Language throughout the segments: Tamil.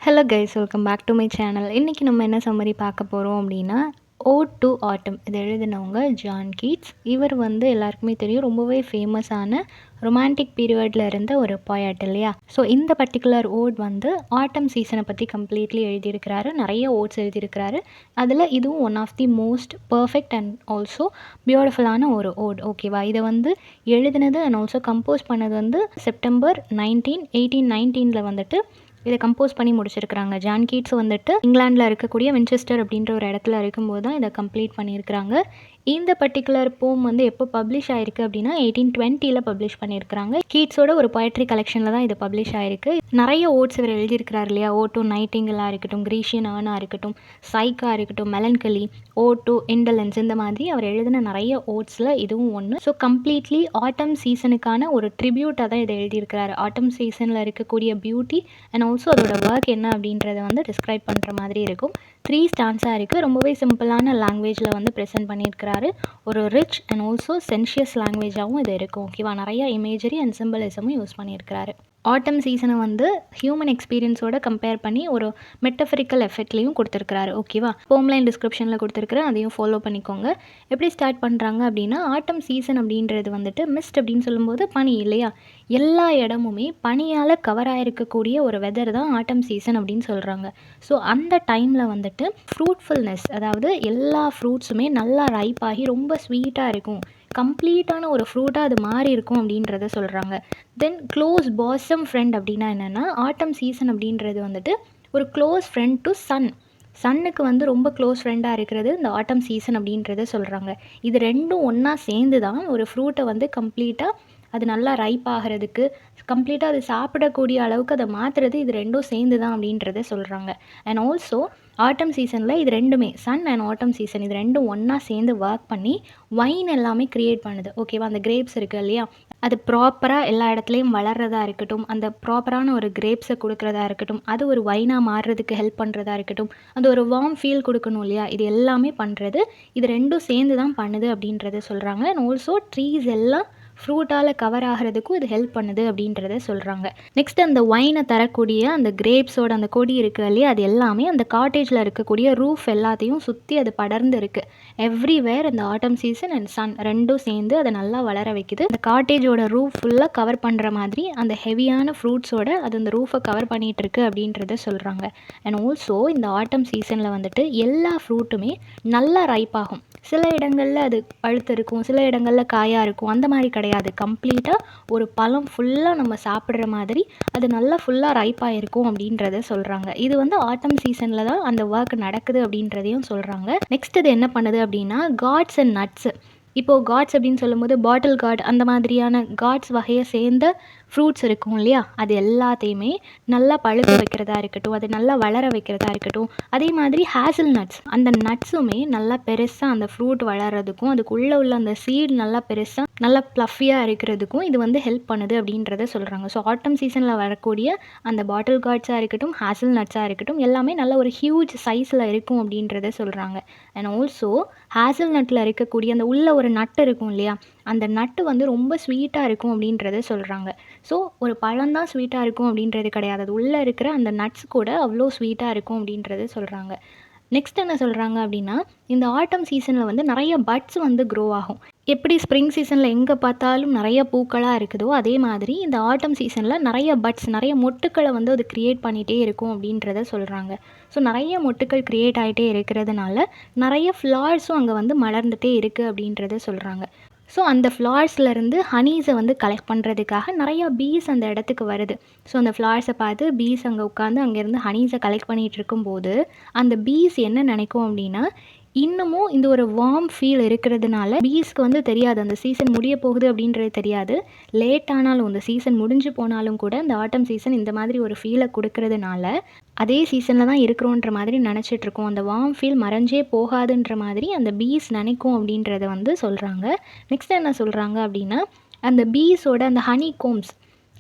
Hello guys, welcome back to my channel. இன்றைக்கி நம்ம என்ன சம்மரி பார்க்க போகிறோம் அப்படின்னா, ஓட் டு ஆட்டம். இதை எழுதினவங்க ஜான் கீட்ஸ். இவர் வந்து எல்லாருக்குமே தெரியும், ரொம்பவே ஃபேமஸான ரொமான்டிக் பீரியடில் இருந்த ஒரு போயட் இல்லையா. ஸோ இந்த பர்டிகுலர் ஓட் வந்து ஆட்டம் சீசனை பற்றி கம்ப்ளீட்லி எழுதியிருக்கிறாரு. நிறைய ஓட்ஸ் எழுதியிருக்கிறாரு. அதில் இதுவும் one of the most perfect and also பியூட்டிஃபுல்லான ஒரு ஓட். ஓகேவா. இதை வந்து எழுதினது அண்ட் ஆல்சோ கம்போஸ் பண்ணது வந்து செப்டம்பர் 1819 வந்துட்டு இதை கம்போஸ் பண்ணி முடிச்சிருக்கிறாங்க. ஜான் கீட்ஸ் வந்துட்டு இங்கிலாண்டில் இருக்கக்கூடிய வின்செஸ்டர் அப்படின்ற ஒரு இடத்துல இருக்கும்போது தான் இதை கம்ப்ளீட் பண்ணியிருக்கிறாங்க. இந்த பர்டிகுலர் போம் வந்து எப்போ பப்ளிஷ் ஆயிருக்கு அப்படின்னா 1820 பப்ளிஷ் பண்ணியிருக்கிறாங்க. கீட்ஸோட ஒரு போயட்ரி கலெக்ஷனில் தான் இது பப்ளிஷ் ஆயிருக்கு. நிறைய ஓட்ஸ் இவர் எழுதியிருக்கிறார் இல்லையா. ஓ டு நைட்டிங்கலாக இருக்கட்டும், கிரீஷியன் ஆனா இருக்கட்டும், சைக்கா இருக்கட்டும், மெலன்கலி, ஓ டு இண்டலன்ஸ், இந்த மாதிரி அவர் எழுதின நிறைய ஓட்ஸில் இதுவும் ஒன்று. ஸோ கம்ப்ளீட்லி ஆட்டம் சீசனுக்கான ஒரு ட்ரிபியூட்டாக தான் இதை எழுதியிருக்கிறாரு. ஆட்டம் சீசனில் இருக்கக்கூடிய பியூட்டி அண்ட் ஆல்சோ அதோட ஒர்க் என்ன அப்படின்றத வந்து டிஸ்கிரைப் பண்ணுற மாதிரி இருக்கும். 3 ஸ்டான்ஸாக இருக்குது. ரொம்பவே சிம்பிளான லாங்குவேஜில் வந்து ப்ரெசென்ட் பண்ணியிருக்கிறாரு. ஒரு ரிச் அண்ட் ஆல்சோ சென்ஷியஸ் லாங்குவேஜாகவும் இது இருக்கும். ஓகேவா. நிறைய இமேஜரி அண்ட் சிம்பிளிசமும் யூஸ் பண்ணியிருக்கிறாரு. ஆட்டம் சீசனை வந்து ஹியூமன் எக்ஸ்பீரியன்ஸோட கம்பேர் பண்ணி ஒரு மெட்டஃபரிக்கல் எஃபெக்ட்லேயும் கொடுத்துருக்கிறாரு. ஓகேவா. ஹோம்லைன் டிஸ்கிரிப்ஷனில் கொடுத்துருக்குறேன், அதையும் ஃபாலோ பண்ணிக்கோங்க. எப்படி ஸ்டார்ட் பண்ணுறாங்க அப்படின்னா, ஆட்டம் சீசன் அப்படின்றது வந்துட்டு மிஸ்ட் அப்படின்னு சொல்லும்போது பனி இல்லையா. எல்லா இடமுமே பனியால் கவர் ஆகிருக்கக்கூடிய ஒரு வெதர் தான் ஆட்டம் சீசன் அப்படின்னு சொல்கிறாங்க. ஸோ அந்த டைமில் வந்துட்டு ஃப்ரூட்ஃபுல்னஸ், அதாவது எல்லா ஃப்ரூட்ஸுமே நல்லா ரைப் ஆகி ரொம்ப ஸ்வீட்டாக இருக்கும். கம்ப்ளீட்டான ஒரு ஃப்ரூட்டாக அது மாறி இருக்கும் அப்படின்றத சொல்கிறாங்க. தென் க்ளோஸ் பாசம் ஃப்ரெண்ட் அப்படின்னா என்னென்னா, ஆட்டம் சீசன் அப்படின்றது வந்துட்டு ஒரு க்ளோஸ் ஃப்ரெண்ட் டு சன்னுக்கு வந்து ரொம்ப க்ளோஸ் ஃப்ரெண்டாக இருக்கிறது இந்த ஆட்டம் சீசன் அப்படின்றத சொல்கிறாங்க. இது ரெண்டும் ஒன்றா சேர்ந்து தான் ஒரு ஃப்ரூட்டை வந்து கம்ப்ளீட்டாக அது நல்லா ரைப் ஆகிறதுக்கு, கம்ப்ளீட்டாக அது சாப்பிடக்கூடிய அளவுக்கு அதை மாற்றுறது இது ரெண்டும் சேர்ந்து தான் அப்படின்றத சொல்கிறாங்க. அண்ட் ஆல்சோ ஆட்டம் சீசனில் இது ரெண்டுமே, சன் அண்ட் ஆட்டம் சீசன், இது ரெண்டும் ஒன்றா சேர்ந்து ஒர்க் பண்ணி வைன் எல்லாமே க்ரியேட் பண்ணுது. ஓகேவா. அந்த கிரேப்ஸ் இருக்குது இல்லையா, அது ப்ராப்பராக எல்லா இடத்துலையும் வளர்கிறதா இருக்கட்டும், அந்த ப்ராப்பரான ஒரு கிரேப்ஸை கொடுக்குறதா இருக்கட்டும், அது ஒரு வைனாக மாறுறதுக்கு ஹெல்ப் பண்ணுறதா இருக்கட்டும், அது ஒரு வார்ம் ஃபீல் கொடுக்கணும் இல்லையா, இது எல்லாமே பண்ணுறது இது ரெண்டும் சேர்ந்து தான் பண்ணுது அப்படின்றத சொல்கிறாங்க. அண்ட் ஆல்சோ ட்ரீஸ் எல்லாம் ஃப்ரூட்டால் கவர் ஆகிறதுக்கும் இது ஹெல்ப் பண்ணுது அப்படின்றத சொல்கிறாங்க. நெக்ஸ்ட் அந்த வைனை தரக்கூடிய அந்த கிரேப்ஸோட அந்த கொடி இருக்குது இல்லையா, அது எல்லாமே அந்த காட்டேஜில் இருக்கக்கூடிய ரூஃப் எல்லாத்தையும் சுற்றி அது படர்ந்து இருக்குது. எவ்ரிவேர் இந்த ஆட்டம் சீசன் அண்ட் சன் ரெண்டும் சேர்ந்து அதை நல்லா வளர வைக்குது. அந்த காட்டேஜோட ரூஃப் ஃபுல்லாக கவர் பண்ணுற மாதிரி அந்த ஹெவியான ஃப்ரூட்ஸோட அது அந்த ரூஃபை கவர் பண்ணிகிட்டு இருக்கு அப்படின்றத சொல்கிறாங்க. அண்ட் ஆல்சோ இந்த ஆட்டம் சீசனில் வந்துட்டு எல்லா ஃப்ரூட்டுமே நல்லா ரைப் ஆகும். சில இடங்களில் அது பழுத்து இருக்கும், சில இடங்களில் காயாக இருக்கும். அந்த மாதிரி கிடையாது. கம்ப்ளீட்டாக ஒரு பழம் ஃபுல்லாக நம்ம சாப்பிட்ற மாதிரி அது நல்லா ஃபுல்லாக ரைப்பாக இருக்கும் அப்படின்றத சொல்கிறாங்க. இது வந்து ஆட்டம் சீசனில் தான் அந்த ஒர்க் நடக்குது அப்படின்றதையும் சொல்கிறாங்க. நெக்ஸ்ட் இது என்ன பண்ணுது அப்படின்னா, காட்ஸ் அண்ட் நட்ஸு. இப்போது காட்ஸ் அப்படின்னு சொல்லும்போது பாட்டில் கார்ட் அந்த மாதிரியான காட்ஸ் வகையை சேர்ந்த ஃப்ரூட்ஸ் இருக்கும் இல்லையா, அது எல்லாத்தையுமே நல்லா பழுக்க வைக்கிறதா இருக்கட்டும், அது நல்லா வளர வைக்கிறதா இருக்கட்டும். அதே மாதிரி ஹேசல் நட்ஸ், அந்த நட்ஸுமே நல்லா பெருசாக அந்த ஃப்ரூட் வளர்கிறதுக்கும், அதுக்குள்ளே உள்ள அந்த சீட் நல்லா பெருசாக நல்லா ப்ளஃபியாக இருக்கிறதுக்கும் இது வந்து ஹெல்ப் பண்ணுது அப்படின்றத சொல்கிறாங்க. ஸோ ஆட்டம் சீசனில் வரக்கூடிய அந்த பாட்டில் கார்ட்ஸாக இருக்கட்டும், ஹேசல் நட்ஸாக இருக்கட்டும், எல்லாமே நல்ல ஒரு ஹியூஜ் சைஸில் இருக்கும் அப்படின்றத சொல்கிறாங்க. அண்ட் ஆல்சோ ஹேசல் நட்டில் இருக்கக்கூடிய அந்த உள்ள ஒரு நட்டு இருக்கும் இல்லையா, அந்த நட்டு வந்து ரொம்ப ஸ்வீட்டாக இருக்கும் அப்படின்றத சொல்கிறாங்க. ஸோ ஒரு பழம் தான் ஸ்வீட்டாக இருக்கும் அப்படின்றது கிடையாது, அது உள்ளே இருக்கிற அந்த நட்ஸ் கூட அவ்வளோ ஸ்வீட்டாக இருக்கும் அப்படின்றது சொல்கிறாங்க. நெக்ஸ்ட் என்ன சொல்கிறாங்க அப்படின்னா, இந்த ஆட்டம் சீசனில் வந்து நிறைய பட்ஸ் வந்து க்ரோ ஆகும். எப்படி ஸ்ப்ரிங் சீசனில் எங்கே பார்த்தாலும் நிறைய பூக்களாக இருக்குதோ, அதே மாதிரி இந்த ஆட்டம் சீசனில் நிறைய பட்ஸ், நிறைய மொட்டுக்களை வந்து அது க்ரியேட் பண்ணிகிட்டே இருக்கும் அப்படின்றத சொல்கிறாங்க. ஸோ நிறைய மொட்டுக்கள் க்ரியேட் ஆகிட்டே இருக்கிறதுனால நிறைய ஃப்ளார்ஸும் அங்கே வந்து மலர்ந்துகிட்டே இருக்குது அப்படின்றத சொல்கிறாங்க. ஸோ அந்த ஃப்ளார்ஸ்லேருந்து ஹனீஸை வந்து கலெக்ட் பண்ணுறதுக்காக நிறையா பீஸ் அந்த இடத்துக்கு வருது. ஸோ அந்த ஃப்ளார்ஸை பார்த்து பீஸ் அங்கே உட்காந்து அங்கேருந்து ஹனீஸை கலெக்ட் பண்ணிகிட்டு இருக்கும்போது அந்த பீஸ் என்ன நினைக்கும் அப்படின்னா, இன்னமும் இந்த ஒரு வார்ம் ஃபீல் இருக்கிறதுனால பீஸ்க்கு வந்து தெரியாது அந்த சீசன் முடிய போகுது அப்படின்றது தெரியாது. லேட் ஆனாலும் இந்த சீசன் முடிஞ்சு போனாலும் கூட இந்த ஆட்டம் சீசன் இந்த மாதிரி ஒரு ஃபீலை கொடுக்கறதுனால அதே சீசனில் தான் இருக்கிறோன்ற மாதிரி நினச்சிட்ருக்கோம். அந்த வார்ம் ஃபீல் மறைஞ்சே போகாதுன்ற மாதிரி அந்த பீஸ் நினைக்கும் அப்படின்றத வந்து சொல்கிறாங்க. நெக்ஸ்ட் என்ன சொல்கிறாங்க அப்படின்னா, அந்த பீஸோட அந்த ஹனி கோம்ஸ்,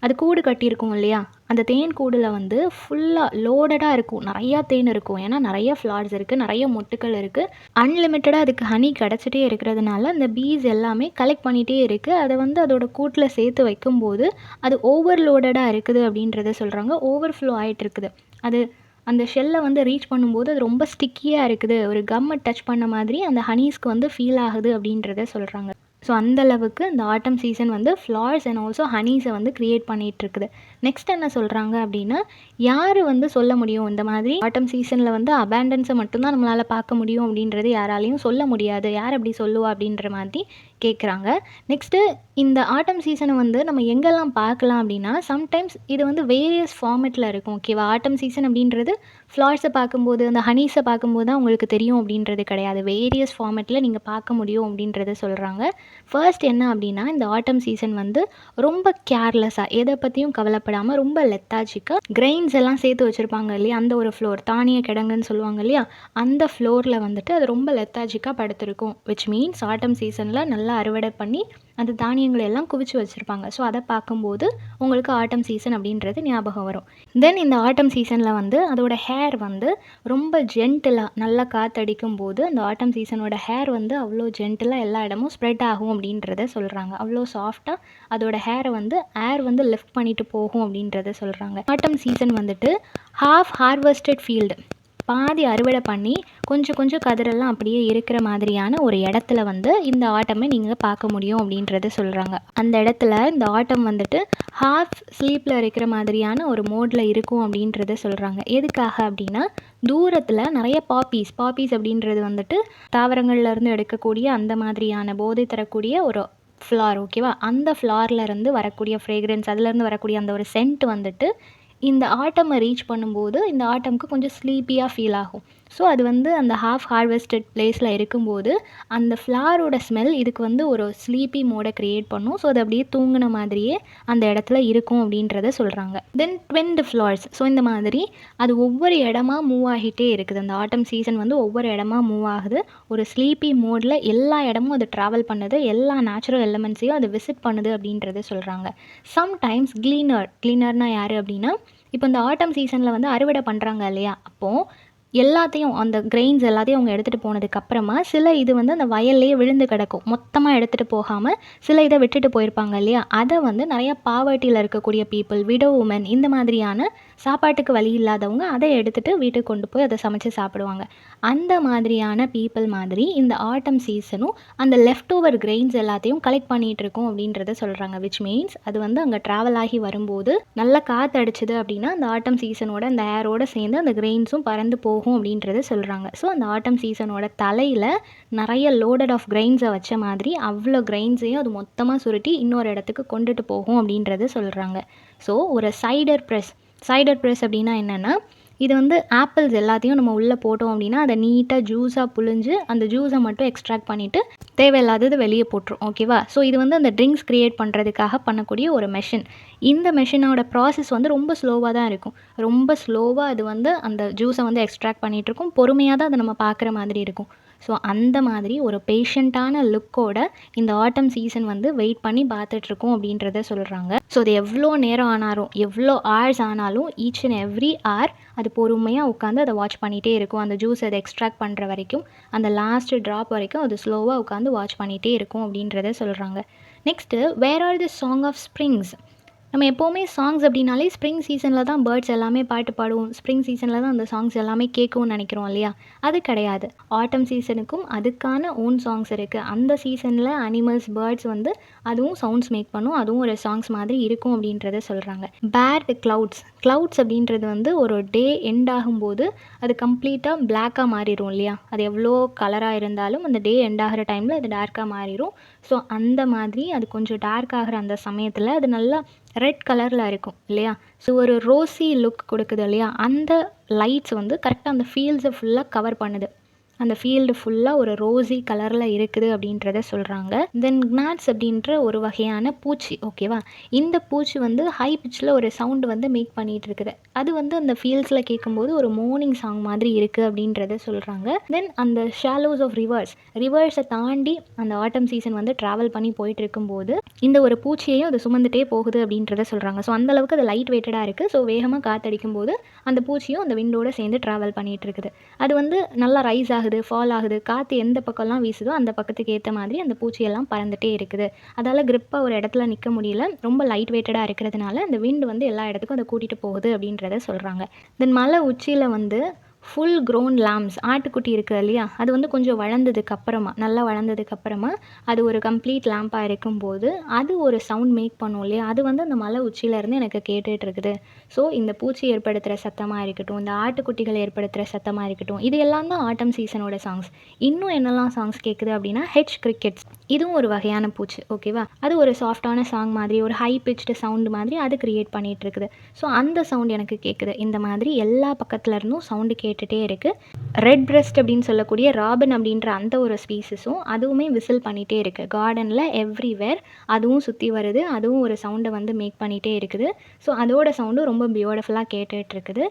அது கூடு கட்டியிருக்கும் இல்லையா, அந்த தேன் கூடுல வந்து ஃபுல்லாக லோடடாக இருக்கும், நிறையா தேன் இருக்கும். ஏன்னா நிறைய ஃப்ளார்ஸ் இருக்குது, நிறைய மொட்டுக்கள் இருக்குது. அன்லிமிட்டடாக அதுக்கு ஹனி கிடச்சிட்டே இருக்கிறதுனால அந்த பீஸ் எல்லாமே கலெக்ட் பண்ணிகிட்டே இருக்குது. அதை வந்து அதோட கூட்டில் சேர்த்து வைக்கும்போது அது ஓவர்லோடடாக இருக்குது அப்படின்றத சொல்கிறாங்க. ஓவர்ஃப்ளோ ஆகிட்டு இருக்குது. அது அந்த ஷெல்லை வந்து ரீச் பண்ணும்போது அது ரொம்ப ஸ்டிக்கியாக இருக்குது, ஒரு கம்மை டச் பண்ண மாதிரி அந்த ஹனீஸ்க்கு வந்து ஃபீல் ஆகுது அப்படின்றத சொல்கிறாங்க. ஸோ அந்தளவுக்கு இந்த ஆட்டம் சீசன் வந்து ஃப்ளார்ஸ் அண்ட் ஆல்சோ ஹனீஸை வந்து க்ரியேட் பண்ணிகிட்ருக்குது. நெக்ஸ்ட் என்ன சொல்கிறாங்க அப்படின்னா, யார் வந்து சொல்ல முடியும் இந்த மாதிரி ஆட்டம் சீசனில் வந்து அபேண்டன்ஸை மட்டும்தான் நம்மளால் பார்க்க முடியும் அப்படின்றது யாராலையும் சொல்ல முடியாது, யார் அப்படி சொல்லுவா அப்படின்ற மாதிரி கேட்குறாங்க. நெக்ஸ்ட்டு இந்த ஆட்டம் சீசனை வந்து நம்ம எங்கெல்லாம் பார்க்கலாம் அப்படின்னா, சம்டைம்ஸ் இது வந்து வேரியஸ் ஃபார்மெட்டில் இருக்கும். ஓகேவா? ஆட்டம் சீசன் அப்படின்றது ஃப்ளார்ஸை பார்க்கும்போது அந்த ஹனீஸை பார்க்கும்போது தான் உங்களுக்கு தெரியும் அப்படின்றது கிடையாது. வேரியஸ் ஃபார்மெட்டில் நீங்கள் பார்க்க முடியும் அப்படின்றத சொல்கிறாங்க. ஃபர்ஸ்ட் என்ன அப்படின்னா, இந்த ஆட்டம் சீசன் வந்து ரொம்ப கேர்லெஸ்ஸாக எதை பற்றியும் கவலைப்படாமல் ரொம்ப லெத்தாஜிக்காக கிரெயின்ஸ் எல்லாம் சேர்த்து வச்சுருப்பாங்க இல்லையா, அந்த ஒரு ஃப்ளோர் தானிய கிடங்குன்னு சொல்லுவாங்க இல்லையா, அந்த ஃப்ளோரில் வந்துட்டு அது ரொம்ப லெத்தாஜிக்காக படுத்திருக்கும். விச் மீன்ஸ் ஆட்டம் சீசனில் நல்லா அறுவடை பண்ணி அந்த தானியங்களை எல்லாம் குவிச்சு வச்சுருப்பாங்க. ஸோ அதை பார்க்கும்போது உங்களுக்கு ஆட்டம் சீசன் அப்படின்றது ஞாபகம் வரும். தென் இந்த ஆட்டம் சீசனில் வந்து அதோட ஹேர் வந்து ரொம்ப ஜென்டிலாக நல்லா காற்றடிக்கும் போது அந்த ஆட்டம் சீசனோட ஹேர் வந்து அவ்வளோ ஜென்டிலாக எல்லா இடமும் ஸ்ப்ரெட் ஆகும் அப்படின்றத சொல்கிறாங்க. அவ்வளோ சாஃப்டாக அதோட ஹேரை வந்து ஏர் வந்து லிஃப்ட் பண்ணிட்டு போகும் அப்படின்றத சொல்கிறாங்க. ஆட்டம் சீசன் வந்துட்டு ஹாஃப் ஹார்வெஸ்டட் ஃபீல்டு, பாதி அறுவடை பண்ணி கொஞ்சம் கொஞ்சம் கதிரெல்லாம் அப்படியே இருக்கிற மாதிரியான ஒரு இடத்துல வந்து இந்த ஆட்டமை நீங்கள் பார்க்க முடியும் அப்படின்றத சொல்கிறாங்க. அந்த இடத்துல இந்த ஆட்டம் வந்துட்டு ஹாஃப் ஸ்லீப்பில் இருக்கிற மாதிரியான ஒரு மோடில் இருக்கும் அப்படின்றத சொல்கிறாங்க. எதுக்காக அப்படின்னா, தூரத்தில் நிறைய பாப்பீஸ் அப்படின்றது வந்துட்டு தாவரங்கள்லேருந்து எடுக்கக்கூடிய அந்த மாதிரியான போதை தரக்கூடிய ஒரு ஃப்ளார். ஓகேவா? அந்த ஃப்ளார்லேருந்து வரக்கூடிய ஃப்ரேக்ரன்ஸ், அதுலேருந்து வரக்கூடிய அந்த ஒரு சென்ட் வந்துட்டு இந்த ஆட்டமை ரீச் பண்ணும்போது இந்த ஆட்டம்க்கு கொஞ்சம் ஸ்லீப்பியாக ஃபீல் ஆகும். ஸோ அது வந்து அந்த ஹாஃப் ஹார்வெஸ்டட் பிளேஸில் இருக்கும்போது அந்த ஃப்ளாரோட ஸ்மெல் இதுக்கு வந்து ஒரு ஸ்லீப்பி மோடை க்ரியேட் பண்ணும். ஸோ அது அப்படியே தூங்கின மாதிரியே அந்த இடத்துல இருக்கும் அப்படின்றத சொல்கிறாங்க. தென் ட்வின்டு ஃப்ளார்ஸ். ஸோ இந்த மாதிரி அது ஒவ்வொரு இடமா மூவ் ஆகிட்டே இருக்குது. அந்த ஆட்டம் சீசன் வந்து ஒவ்வொரு இடமா மூவ் ஆகுது. ஒரு ஸ்லீப்பி மோடில் எல்லா இடமும் அது ட்ராவல் பண்ணுது, எல்லா நேச்சுரல் எலிமெண்ட்ஸையும் அது விசிட் பண்ணுது அப்படின்றத சொல்கிறாங்க. சம்டைம்ஸ் கிளீனர்னால் யார் அப்படின்னா, இப்போ இந்த ஆட்டம் சீசனில் வந்து அறுவடை பண்ணுறாங்க இல்லையா, அப்போது எல்லாத்தையும் அந்த கிரெயின்ஸ் எல்லாத்தையும் அவங்க எடுத்துகிட்டு போனதுக்கப்புறமா சில இது வந்து அந்த வயல்லையே விழுந்து கிடக்கும். மொத்தமாக எடுத்துகிட்டு போகாமல் சில இதை விட்டுட்டு போயிருப்பாங்க இல்லையா, அதை வந்து நிறையா பாவர்ட்டியில் இருக்கக்கூடிய பீப்புள், விடோ உமன், இந்த மாதிரியான சாப்பாட்டுக்கு வழி இல்லாதவங்க அதை எடுத்துகிட்டு வீட்டுக்கு கொண்டு போய் அதை சமைச்சு சாப்பிடுவாங்க. அந்த மாதிரியான பீப்புள் மாதிரி இந்த ஆட்டம் சீசனும் அந்த லெஃப்ட் ஓவர் கிரெயின்ஸ் எல்லாத்தையும் கலெக்ட் பண்ணிகிட்டு இருக்கும் அப்படின்றத சொல்கிறாங்க. விச் மீன்ஸ் அது வந்து அங்கே ட்ராவல் ஆகி வரும்போது நல்லா காற்று அடிச்சுது அப்படின்னா அந்த ஆட்டம் சீசனோட அந்த ஏரோட சேர்ந்து அந்த கிரெயின்ஸும் பறந்து போகும் அப்படின்றத சொல்கிறாங்க. ஸோ அந்த ஆட்டம் சீசனோட தலையில் நிறைய லோடட் ஆஃப் கிரெயின்ஸை வச்ச மாதிரி அவ்வளோ கிரெயின்ஸையும் அது மொத்தமாக சுருட்டி இன்னொரு இடத்துக்கு கொண்டுட்டு போகும் அப்படின்றத சொல்கிறாங்க. ஸோ ஒரு சைடர் ப்ரெஸ் அப்படின்னா என்னென்னா, இது வந்து ஆப்பிள்ஸ் எல்லாத்தையும் நம்ம உள்ளே போட்டோம் அப்படின்னா அதை நீட்டாக ஜூஸாக புழிஞ்சு அந்த ஜூஸை மட்டும் எக்ஸ்ட்ராக்ட் பண்ணிவிட்டு தேவையில்லாதது வெளியே போட்டுரும். ஓகேவா? ஸோ இது வந்து அந்த ட்ரிங்க்ஸ் க்ரியேட் பண்ணுறதுக்காக பண்ணக்கூடிய ஒரு மெஷின். இந்த மெஷினோட ப்ராசஸ் வந்து ரொம்ப ஸ்லோவாக தான் இருக்கும். ரொம்ப ஸ்லோவாக அது வந்து அந்த ஜூஸை வந்து எக்ஸ்ட்ராக்ட் பண்ணிகிட்ருக்கும். பொறுமையாக தான் அதை நம்ம பார்க்குற மாதிரி இருக்கும். ஸோ அந்த மாதிரி ஒரு பேஷண்ட்டான லுக்கோட இந்த ஆட்டம் சீசன் வந்து வெயிட் பண்ணி பார்த்துட்ருக்கோம் அப்படின்றத சொல்கிறாங்க. ஸோ அது எவ்வளோ நேரம் ஆனாலும், எவ்வளோ ஹார்ஸ் ஆனாலும், ஈச் அண்ட் எவ்ரி ஹார் அது பொறுமையாக உட்காந்து அதை வாட்ச் பண்ணிகிட்டே இருக்கும். அந்த ஜூஸ் அதை எக்ஸ்ட்ராக்ட் பண்ணுற வரைக்கும், அந்த லாஸ்ட்டு ட்ராப் வரைக்கும் அது ஸ்லோவாக உட்காந்து வாட்ச் பண்ணிகிட்டே இருக்கும் அப்படின்றத சொல்கிறாங்க. Next, where are the song of springs. நம்ம எப்போவுமே சாங்ஸ் அப்படின்னாலே ஸ்ப்ரிங் சீசனில் தான் பேர்ட்ஸ் எல்லாமே பாட்டு பாடுவோம், ஸ்ப்ரிங் சீசனில் தான் அந்த சாங்ஸ் எல்லாமே கேட்கும்னு நினைக்கிறோம் இல்லையா? அது கிடையாது. ஆட்டம் சீசனுக்கும் அதுக்கான ஓன் சாங்ஸ் இருக்குது. அந்த சீசனில் அனிமல்ஸ், பேர்ட்ஸ் வந்து அதுவும் சவுண்ட்ஸ் மேக் பண்ணும், அதுவும் ஒரு சாங்ஸ் மாதிரி இருக்கும் அப்படின்றத சொல்கிறாங்க. பேர்டு க்ளவுட்ஸ் அப்படின்றது வந்து ஒரு டே எண்ட் ஆகும்போது அது கம்ப்ளீட்டாக பிளாக்காக மாறிடும் இல்லையா? அது எவ்வளோ கலராக இருந்தாலும் அந்த டே எண்ட் ஆகிற டைமில் அது டார்க்காக மாறிடும். ஸோ அந்த மாதிரி அது கொஞ்சம் டார்க் ஆகிற அந்த சமயத்தில் அது நல்லா ரெட் கலரில் இருக்கும் இல்லையா? ஸோ ஒரு ரோசி லுக் கொடுக்குது இல்லையா? அந்த லைட்ஸ் வந்து கரெக்டாக அந்த ஃபீல்ட்ஸை ஃபுல்லாக கவர் பண்ணுது. அந்த ஃபீல்டு ஃபுல்லாக ஒரு ரோஸி கலரில் இருக்குது அப்படின்றத சொல்கிறாங்க. தென் gnats அப்படின்ற ஒரு வகையான பூச்சி, ஓகேவா? இந்த பூச்சி வந்து ஹை பிச்சில் ஒரு சவுண்டு வந்து மேக் பண்ணிகிட்டு இருக்குது. அது வந்து அந்த ஃபீல்ட்ஸில் கேட்கும்போது ஒரு மார்னிங் சாங் மாதிரி இருக்குது அப்படின்றத சொல்கிறாங்க. தென் அந்த ஷாலோஸ் ஆஃப் ரிவர்ஸை தாண்டி அந்த ஆட்டம் சீசன் வந்து ட்ராவல் பண்ணி போயிட்டு இருக்கும்போது இந்த ஒரு பூச்சியையும் அது சுமந்துட்டே போகுது அப்படின்றத சொல்கிறாங்க. ஸோ அந்தளவுக்கு அது லைட் வெயிட்டடாக இருக்குது. ஸோ வேகமாக காற்றடிக்கும் போது அந்த பூச்சியும் அந்த விண்டோட சேர்ந்து ட்ராவல் பண்ணிகிட்டு இருக்குது. அது வந்து நல்லா ரைஸ் ஆகுது, ஃபால் ஆகுது, காற்று எந்த பக்கம்லாம் வீசுதோ அந்த பக்கத்துக்கு ஏற்ற மாதிரி அந்த பூச்சியெல்லாம் பறந்துகிட்டே இருக்குது. அதால் கிரிப்பாக ஒரு இடத்துல நிற்க முடியல, ரொம்ப லைட் வெயிட்டடாக இருக்கிறதுனால அந்த விண்டு வந்து எல்லா இடத்துக்கும் அதை கூட்டிகிட்டு போகுது அப்படின்றத சொல்கிறாங்க. தென் மலை உச்சியில் வந்து ஃபுல் க்ரோன் லேம்ஸ், ஆட்டுக்குட்டி இருக்குது இல்லையா, அது வந்து கொஞ்சம் வளர்ந்ததுக்கப்புறமா, நல்லா வளர்ந்ததுக்கப்புறமா அது ஒரு கம்ப்ளீட் லேம்பாக இருக்கும்போது அது ஒரு சவுண்ட் மேக் பண்ணும் இல்லையா, அது வந்து அந்த மலை உச்சியிலேருந்து எனக்கு கேட்டுட்டு இருக்குது. ஸோ இந்த பூச்சி ஏற்படுத்துகிற சத்தமாக இருக்கட்டும், இந்த ஆட்டுக்குட்டிகள் ஏற்படுத்துகிற சத்தமாக இருக்கட்டும், இது எல்லாம் தான் ஆட்டம் சீசனோட சாங்ஸ். இன்னும் என்னெல்லாம் சாங்ஸ் கேட்குது அப்படின்னா ஹெச் கிரிக்கெட்ஸ், இதுவும் ஒரு வகையான பூச்சி, ஓகேவா? அது ஒரு சாஃப்டான சாங் மாதிரி, ஒரு ஹை பிச்டு சவுண்டு மாதிரி அது க்ரியேட் பண்ணிகிட்டு இருக்குது. ஸோ அந்த சவுண்ட் எனக்கு கேட்குது. இந்த மாதிரி எல்லா பக்கத்துல இருந்தும் சவுண்டு கேட்டுகிட்டே இருக்குது. ரெட் பிரஸ்ட் அப்படின்னு சொல்லக்கூடிய ராபின் அப்படின்ற அந்த ஒரு ஸ்பீசிஸும் அதுவுமே விசில் பண்ணிகிட்டே இருக்குது. கார்டனில் எவ்ரிவேர் அதுவும் சுற்றி வருது, அதுவும் ஒரு சவுண்டை வந்து மேக் பண்ணிகிட்டே இருக்குது. ஸோ அதோட சவுண்டும் ரொம்ப பியூட்டிஃபுல்லாக கேட்டுட்டு இருக்குது.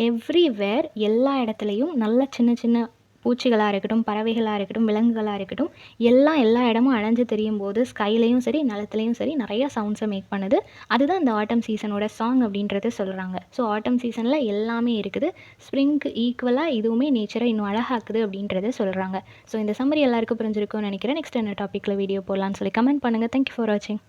எவ்ரிவேர் எல்லா இடத்துலையும் நல்ல சின்ன சின்ன பூச்சிகளாக இருக்கட்டும், பறவைகளாக இருக்கட்டும், விலங்குகளாக இருக்கட்டும், எல்லாம் எல்லா இடமும் அலைஞ்சு தெரியும் போது ஸ்கைலையும் சரி நிலத்துலையும் சரி நிறையா சவுண்ட்ஸை மேக் பண்ணுது. அதுதான் இந்த ஆட்டம் சீசனோட சாங் அப்படின்றது சொல்கிறாங்க. ஸோ ஆட்டம் சீசனில் எல்லாமே இருக்குது. ஸ்ப்ரிங்க்கு ஈக்குவலாக இதுவுமே நேச்சரை இன்னும் அழகாக்குது அப்படின்றத சொல்கிறாங்க. ஸோ இந்த சம்மரி எல்லாருக்கும் புரிஞ்சிருக்கும்னு நினைக்கிறேன். நெக்ஸ்ட் என்ன டாப்பிக்கில் வீடியோ போடலான்னு சொல்லி கமெண்ட் பண்ணுங்கள். தேங்க்யூ ஃபார் வாட்சிங்.